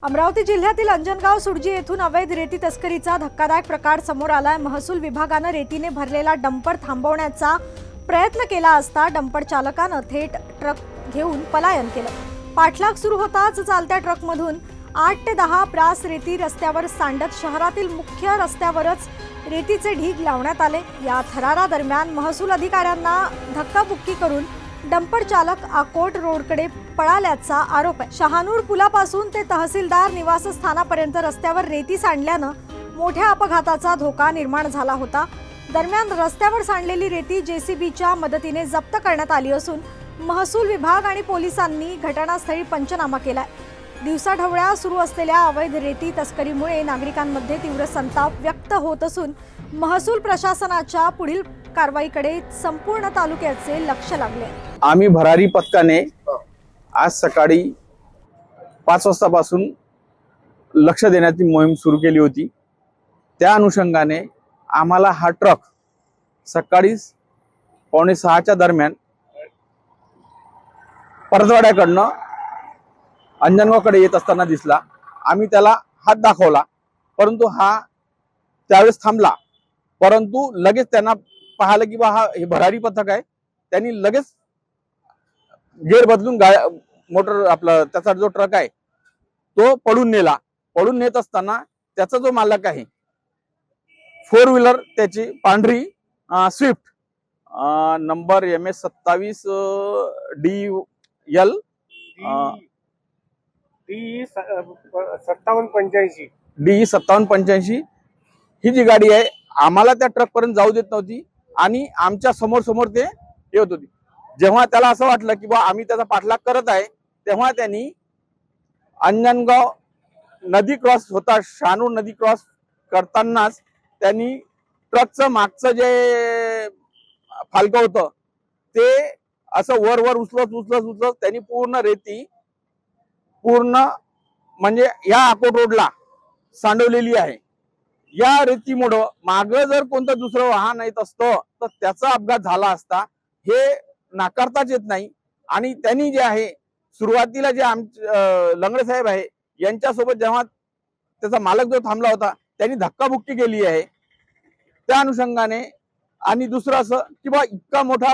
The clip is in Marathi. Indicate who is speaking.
Speaker 1: अमरावती जिल्ह्यातील अंजनगाव सुडजी येथून अवैध रेती तस्करीचा धक्कादायक प्रकार समोर आलाय। महसूल विभागाने रेतीने भरलेला डंपर थांबवण्याचा प्रयत्न केला असता डंपर चालकाने थेट ट्रक घेऊन पलायन केलं। पाठलाग सुरू होताच चालत्या ट्रकमधून 8 ते 10 ब्रास रेती रस्त्यावर सांडत शहरातील मुख्य रस्त्यावरच रेतीचे ढीग लावण्यात आले। या थरारादरम्यान महसूल अधिकाऱ्यांना धक्काबुक्की करून डंपर चालक आकोट रोडकडे पळाल्याचा आरोप आहे। शहानूर पुलापासून ते तहसीलदार निवासस्थानापर्यंत रस्त्यावर रेती सांडल्याने मोठ्या अपघाताचा धोका निर्माण झाला होता। दरम्यान रस्त्यावर सांडलेली रेती जेसीबीच्या मदतीने जप्त करण्यात आली असून महसूल विभाग आणि पोलिसांनी घटनास्थळी पंचनामा केलाय। दिवसाढवळ्या सुरू असलेल्या अवैध रेती तस्करीमुळे नागरिकांमध्ये तीव्र संताप व्यक्त होत असून महसूल प्रशासनाच्या पुढील कारवाईकडे संपूर्ण तालुक्याचे लक्ष लागले।
Speaker 2: आम्ही भरारी पथकाने आज सकाळी 5 वाजतापासून लक्ष देण्याची मोहीम सुरू केली होती। त्या अनुषंगाने आम्हाला हा ट्रक सकाळी 5:45च्या दरम्यान परतवाड्याकडनं अंजनगावकडे येत असताना दिसला। आम्ही त्याला हात दाखवला, परंतु हा त्यावेळेस थांबला। परंतु लगेच त्यांना पाहिलं की बा हे भरारी पथक आहे। त्यांनी लगेच गेअर बदलून मोटर आपला त्याचा जो ट्रक आहे तो पळून नेला। पळून नेत असताना त्याचा जो मालक आहे 4 व्हीलर त्याची पांढरी स्विफ्ट नंबर MS 27 DL 5785 ही जी गाडी आहे आम्हाला त्या ट्रक पर्यंत जाऊ देत नव्हती आणि आमच्या समोर ते येत होती। जेव्हा त्याला असं वाटलं की बा आम्ही त्याचा पाठलाग करत आहे, तेव्हा त्यांनी अंजनगाव नदी क्रॉस होता, शहानूर नदी क्रॉस करतानाच त्यांनी ट्रकचं मागचं जे फालकं होतं ते असं वर उचलत त्यांनी पूर्ण रेती म्हणजे या आकोट रोडला सांडवलेली आहे। या रेतीमुळे मागे जर कोणतं दुसरं वाहन येत असतं तर त्याचा अपघात झाला असता, हे नाकारताच येत नाही। आणि त्यांनी जे आहे सुरुवातीला जे लंगडे साहेब आहे यांच्यासोबत जेव्हा त्याचा मालक जो थांबला होता त्यांनी धक्काबुक्की केली आहे। त्या अनुषंगाने आणि दुसरं असं की बा इतका मोठा